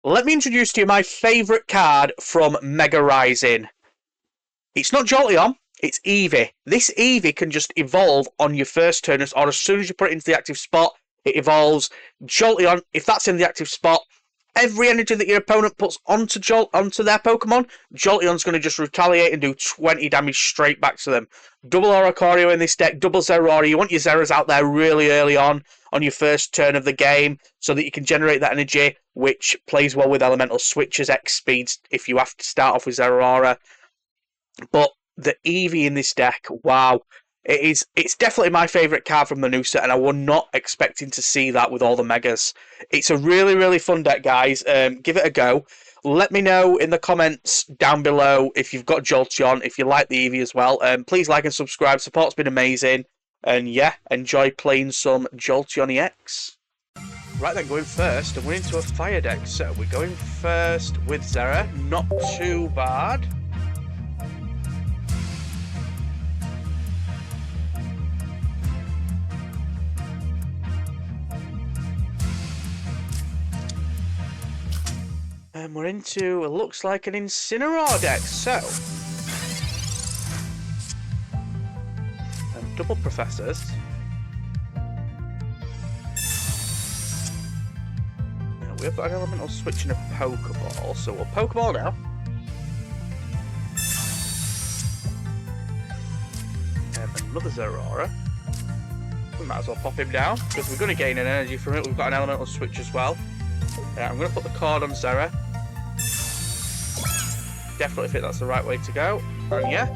let me introduce to you my favourite card from Mega Rising. It's not Jolteon, it's Eevee. This Eevee can just evolve on your first turn, or as soon as you put it into the active spot, it evolves. Jolteon, if that's in the active spot, every energy that your opponent puts onto their Pokemon, Jolteon's going to just retaliate and do 20 damage straight back to them. Double Oricorio in this deck, double Zeraora. You want your Zeras out there really early on your first turn of the game so that you can generate that energy, which plays well with Elemental Switches, X speeds if you have to start off with Zeraora. But the Eevee in this deck, wow. It's definitely my favourite card from the new set, and I was not expecting to see that with all the Megas. It's a really, really fun deck, guys. Give it a go. Let me know in the comments down below if you've got Jolteon, if you like the Eevee as well. Please like and subscribe. Support's been amazing. And yeah, enjoy playing some Jolteon EX. Right then, going first, and we're into a fire deck. So we're going first with Zera. Not too bad. And we're into, it looks like an Incineroar deck, so. Double Professors. Now, we've got an Elemental Switch and a Pokeball, so we'll Pokeball now. Another Zeraora. We might as well pop him down, because we're going to gain an energy from it. We've got an Elemental Switch as well. I'm going to put the card on Zera. Definitely think that's the right way to go. And yeah.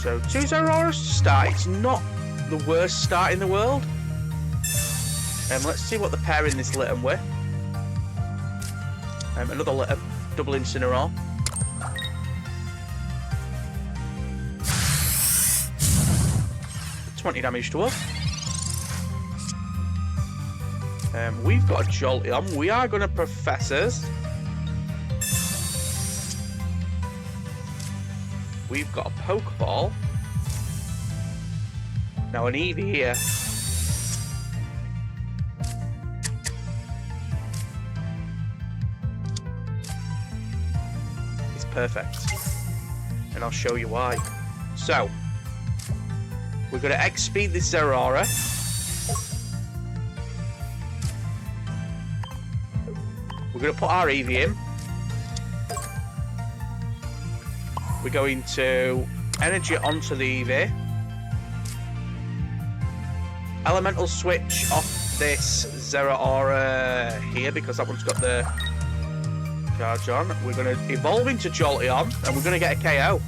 So 2 Zeraoras to start. It's not the worst start in the world. Let's see what the pairing this lit 'em with. Another lit 'em. Double Incineroar. $20 damage to us. We've got a Jolteon. We are going to Professors. We've got a Pokeball. Now an Eevee here. It's perfect. And I'll show you why. So, we're going to X-Speed this Zeraora. We're going to put our Eevee in. We're going to energy onto the Eevee. Elemental Switch off this Zeraora here because that one's got the charge on. We're going to evolve into Jolteon and we're going to get a KO.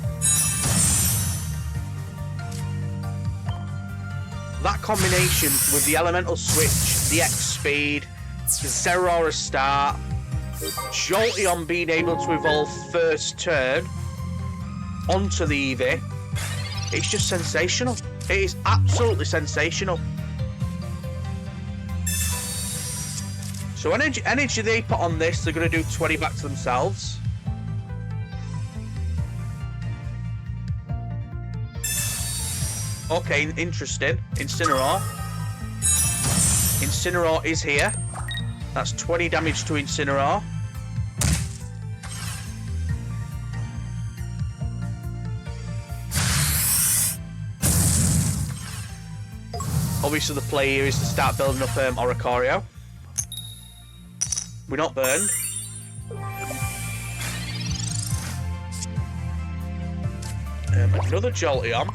That combination with the Elemental Switch, the X speed, the Zeraora start, Jolteon being able to evolve first turn onto the Eevee, it's just sensational. It is absolutely sensational. So energy they put on this, they're going to do 20 back to themselves. Okay, interesting. Incineroar. Incineroar is here. That's 20 damage to Incineroar. Obviously the play here is to start building up Oricorio. We're not burned. Another Jolteon.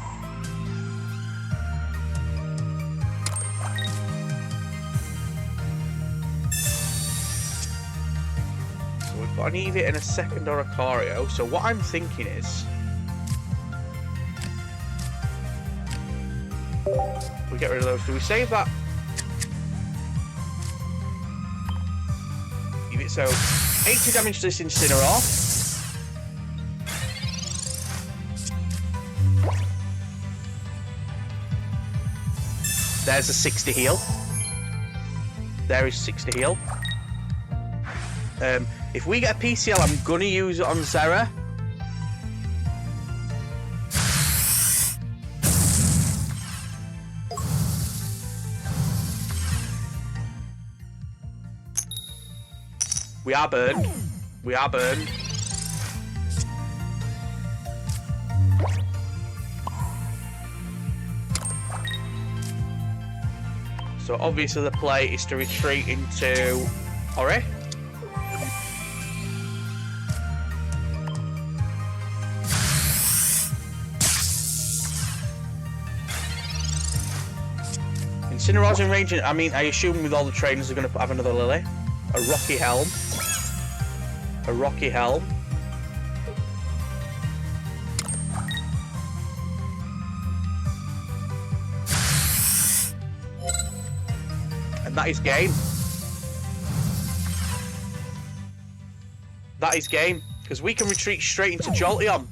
So we've got an Eevee and a second Oricorio. So what I'm thinking is, we get rid of those. Do we save that? So 80 damage to this Incineroar. There's a 60 heal. There is 60 heal. If we get a PCL, I'm gonna use it on Zera. We are burned. We are burned. So obviously the play is to retreat into Ori. Incineroar's in range. I mean, I assume with all the trainers are going to have another Lily. A Rocky Helm. A Rocky Helm. And that is game. That is game. Because we can retreat straight into Jolteon.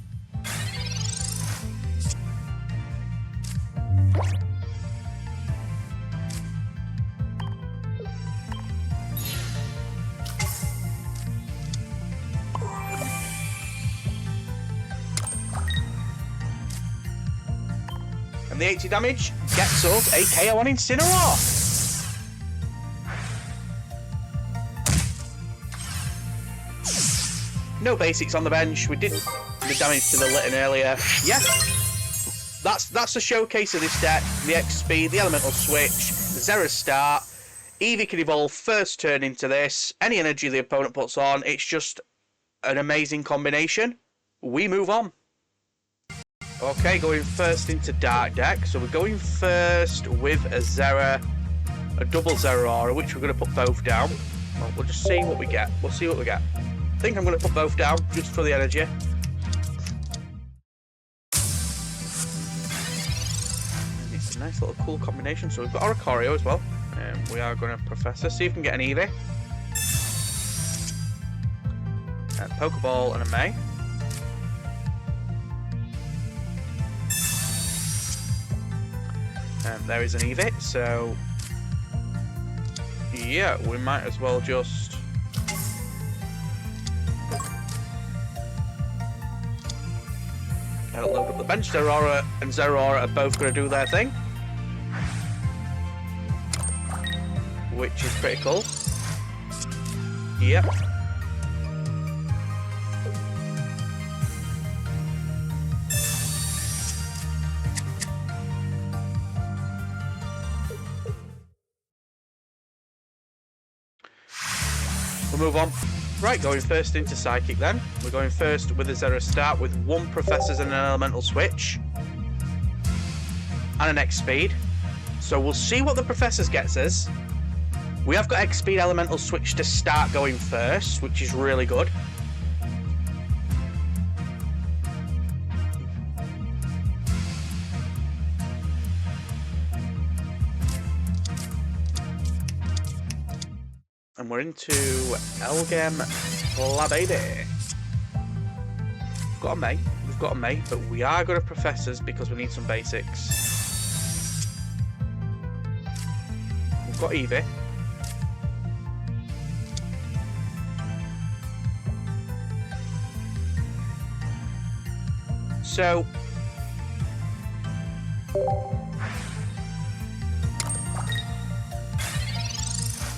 And the 80 damage gets us a KO on Incineroar. No basics on the bench. We did the damage to the Litten earlier. Yeah, that's the showcase of this deck. The X speed, the elemental switch, Zera's start. Eevee can evolve first turn into this. Any energy the opponent puts on, it's just an amazing combination. We move on. Okay, going first into Dark deck. So we're going first with a Zera, a double Zeraora, which we're going to put both down. Well, we'll just see what we get. We'll see what we get. I think I'm going to put both down, just for the energy. It's a nice little cool combination. So we've got Oricorio as well. We are going to Professor, see if we can get an Eevee. A Pokeball and a May. And there is an Eevee, so... yeah, we might as well just... load up the bench. Zeraora and Zeraora are both going to do their thing, which is pretty cool. Yep. We'll move on. Right, going first into Psychic then. We're going first with a Zera start with 1 Professors and an Elemental Switch. And an X Speed. So we'll see what the Professors gets us. We have got X Speed Elemental Switch to start going first, which is really good. And we're into Elgem Lababy. We've got a May, but we are going to Professors because we need some basics. We've got Eevee. So...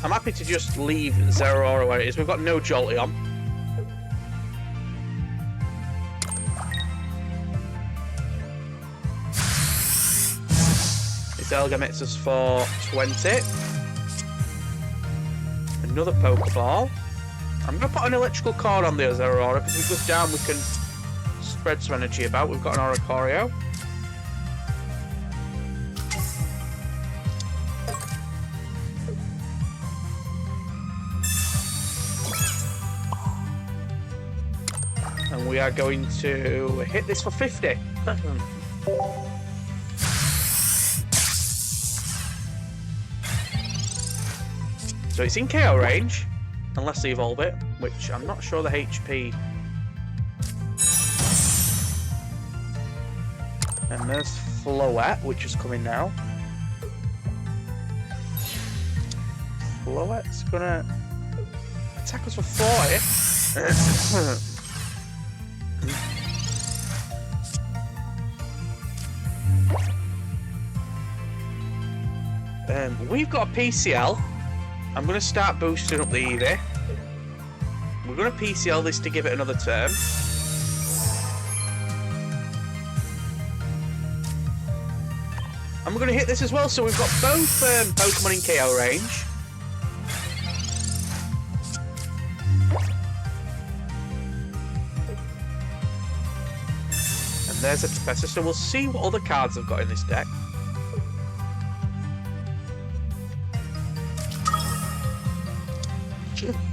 I'm happy to just leave Zeraora where it is. We've got no Jolteon. This Elgem hits us for 20. Another Pokeball. I'm going to put an electrical cord on the Zeraora because if it goes down we can spread some energy about. We've got an Oricorio. And we are going to hit this for 50. So it's in KO range, unless they evolve it, which I'm not sure the HP. And there's Floette, which is coming now. Floette's gonna attack us for 40. We've got a PCL. I'm going to start boosting up the Eevee. going to PCL this to give it another turn. And we're going to hit this as well, so we've got both Pokemon in KO range. And there's a Professor, so we'll see what other cards I've got in this deck.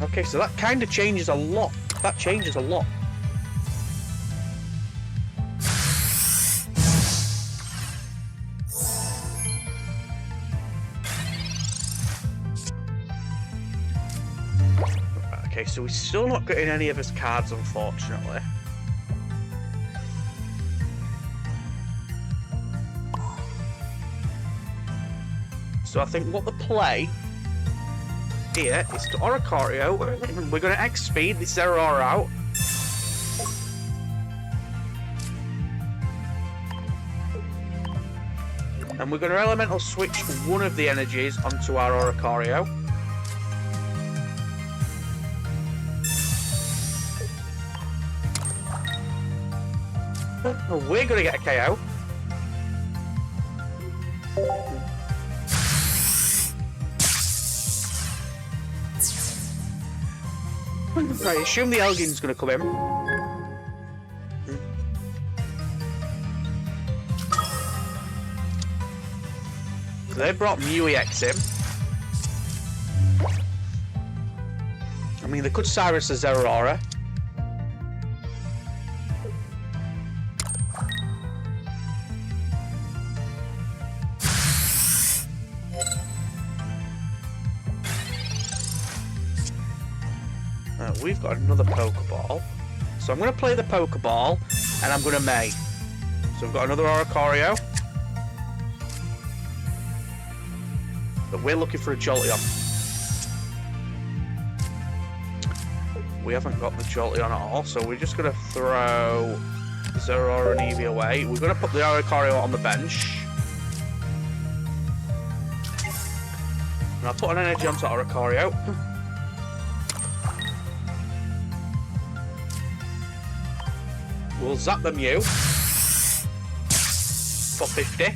Okay, so that kind of changes a lot. That changes a lot. Okay, so we're still not getting any of his cards, unfortunately. So I think what the play here is to Oricorio. We're going to X-Speed this Zeraora out. And we're going to Elemental Switch one of the energies onto our Oricorio. We're going to get a KO. Right, assume the Elgin's going to come in. So they brought Mew EX in. I mean, they could Cyrus a Zeraora. We've got another Pokeball. So I'm going to play the Pokeball, and I'm going to May. So we've got another Oricorio. But we're looking for a Jolteon. We haven't got the Jolteon at all, so we're just going to throw Zeraora and Eevee away. We're going to put the Oricorio on the bench. And I'll put an energy onto Oricorio. We'll zap the Mew for 50.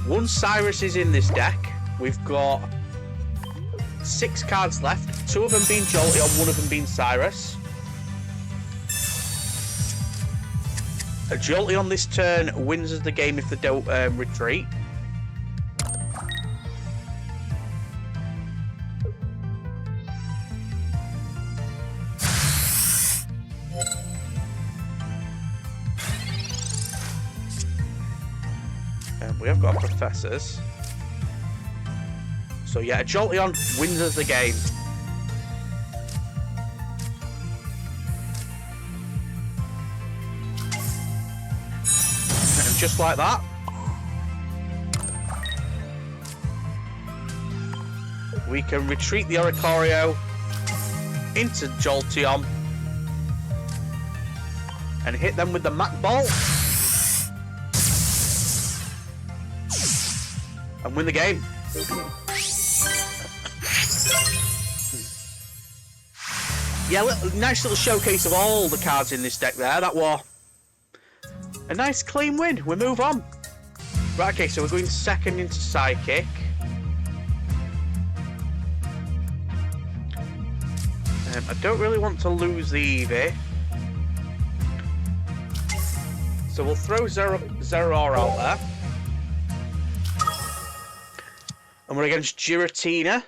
One Cyrus is in this deck. We've got 6 cards left. 2 of them being Jolteon, 1 of them being Cyrus. A Jolteon this turn wins us the game if they don't retreat. We have got Professors. So yeah, a Jolteon wins us the game. And just like that, we can retreat the Oricorio into Jolteon and hit them with the Mach Ball. And win the game. Yeah, nice little showcase of all the cards in this deck there. That was a nice clean win. We move on. Right, okay, so we're going second into Psychic. I don't really want to lose the Eevee. So we'll throw Zeraora out there. And we're against Giratina.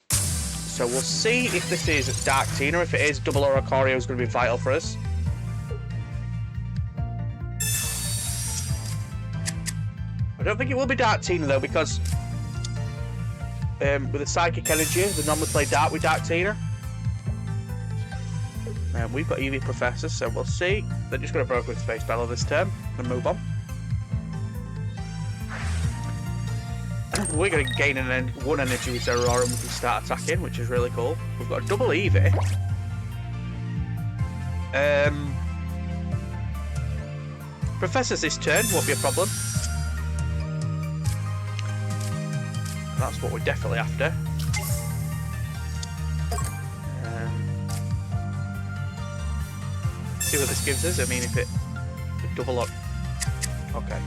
So we'll see if this is Dark Tina. If it is, double Oricorio is going to be vital for us. I don't think it will be Dark Tina though, because with the Psychic Energy, they normally play Dark with Dark Tina. And we've got Eevee Professor, so we'll see. They're just going to broke with Space Battle this turn and move on. We're going to gain one energy with Zeraora and we can start attacking, which is really cool. We've got a double Eevee. Professors this turn won't be a problem. And that's what we're definitely after. see what this gives us. I mean, if it double up. Okay.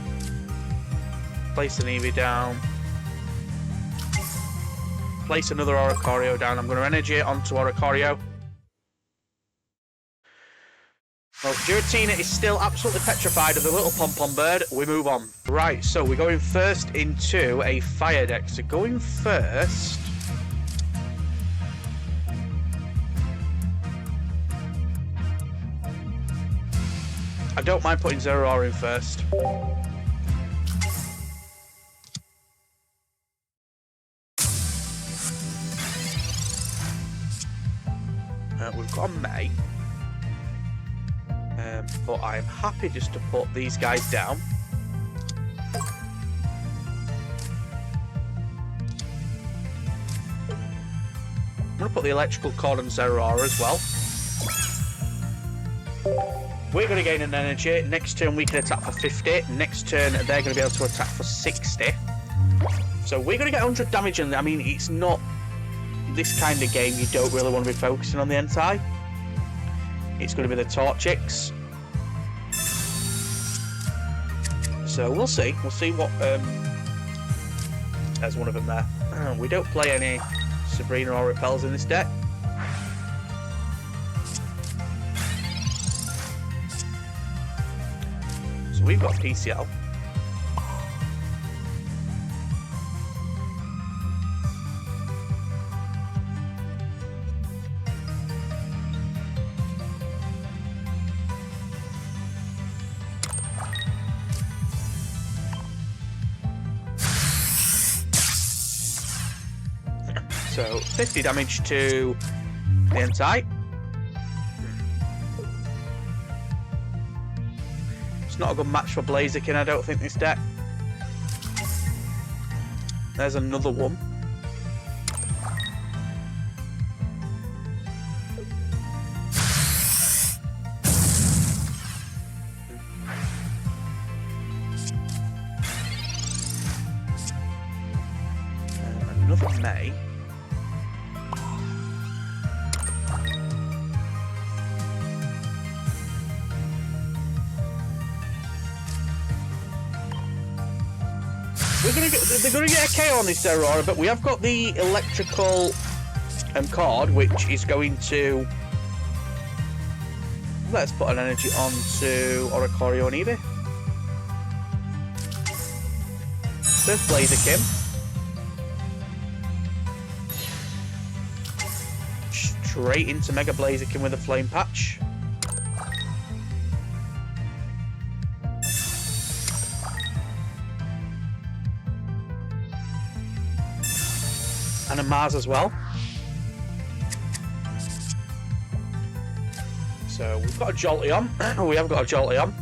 Place an Eevee down. Place another Oricorio down. I'm going to energy it onto Oricorio. Well, Giratina is still absolutely petrified of the little pom-pom bird. We move on. Right, so we're going first into a fire deck. So going first... I don't mind putting Zeraora in first. We've got a May. But I'm happy just to put these guys down. I'm going to put the electrical cord on Zeraora as well. We're going to gain an energy. Next turn we can attack for 50. Next turn they're going to be able to attack for 60. So we're going to get 100 damage, and I mean, it's not this kind of game you don't really want to be focusing on the Entei. It's going to be the Torchics. So we'll see. We'll see what... There's one of them there. We don't play any Sabrina or Repels in this deck. So we've got PCL. So 50 damage to the Entei. It's not a good match for Blaziken, I don't think, this deck. There's another one. Another May. They're going to get a KO on this Zeraora, but we have got the electrical cord, which is going to... Let's put an energy onto Oricorio and Eevee. There's Blaziken. Straight into Mega Blaziken with a Flame Patch. And a Mars as well. So we've got a Jolteon. We have got a Jolteon.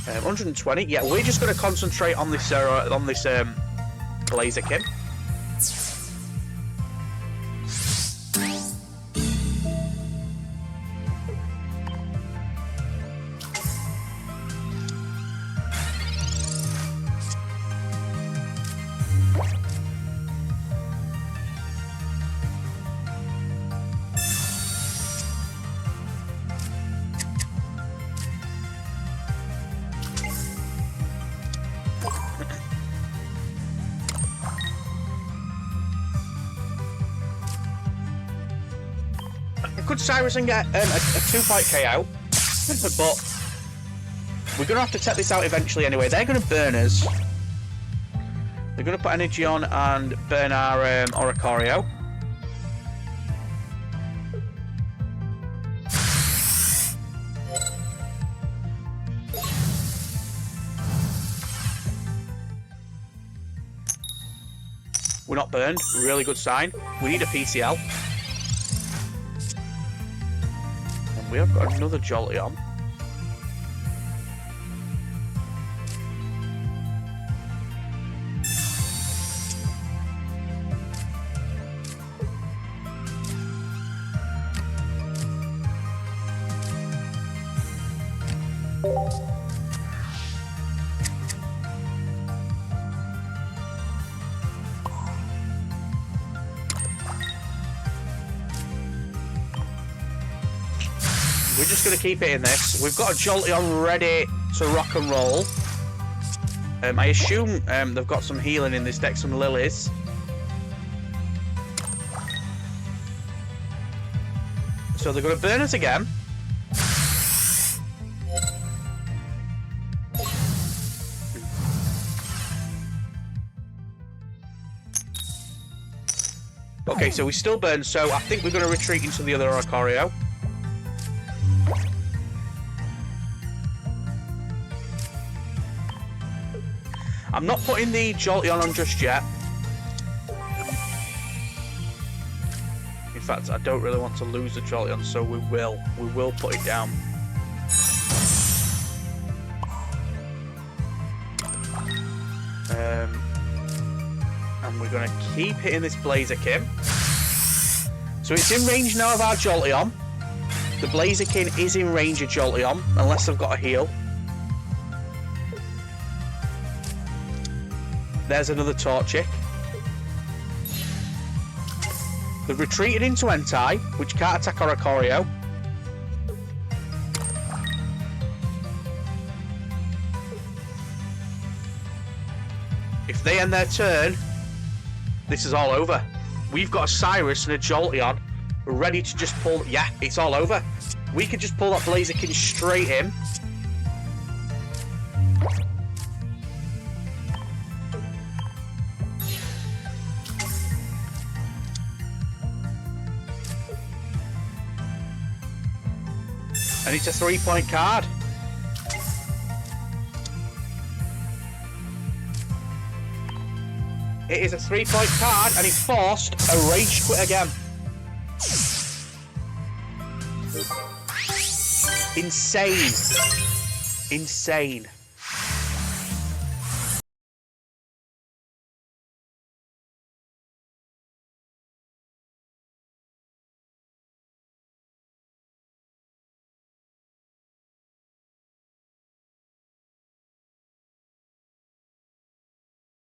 120. Yeah, we're just going to concentrate on this Blaziken. Could Cyrus and get a 2-point KO? But we're going to have to take this out eventually anyway. They're going to burn us. They're going to put energy on and burn our Oricorio. We're not burned. Really good sign. We need a PCL. We have got another Jolteon. We're just going to keep it in this. We've got a Jolteon ready to rock and roll. I assume they've got some healing in this deck, some lilies. So they're going to burn us again. Okay, so we still burn, so I think we're going to retreat into the other Oricorio. I'm not putting the Jolteon on just yet. In fact, I don't really want to lose the Jolteon, so we will put it down. And we're going to keep hitting this Blaziken. So it's in range now of our Jolteon. The Blaziken is in range of Jolteon, unless I've got a heal. There's another Torchic. They've retreated into Entei, which can't attack Oricorio. If they end their turn, this is all over. We've got a Cyrus and a Jolteon ready to just pull. Yeah, it's all over. We could just pull that Blaziken straight in. And it's a 3-point card. It is a 3-point card, and it forced a Rage Quit again. Insane. Insane.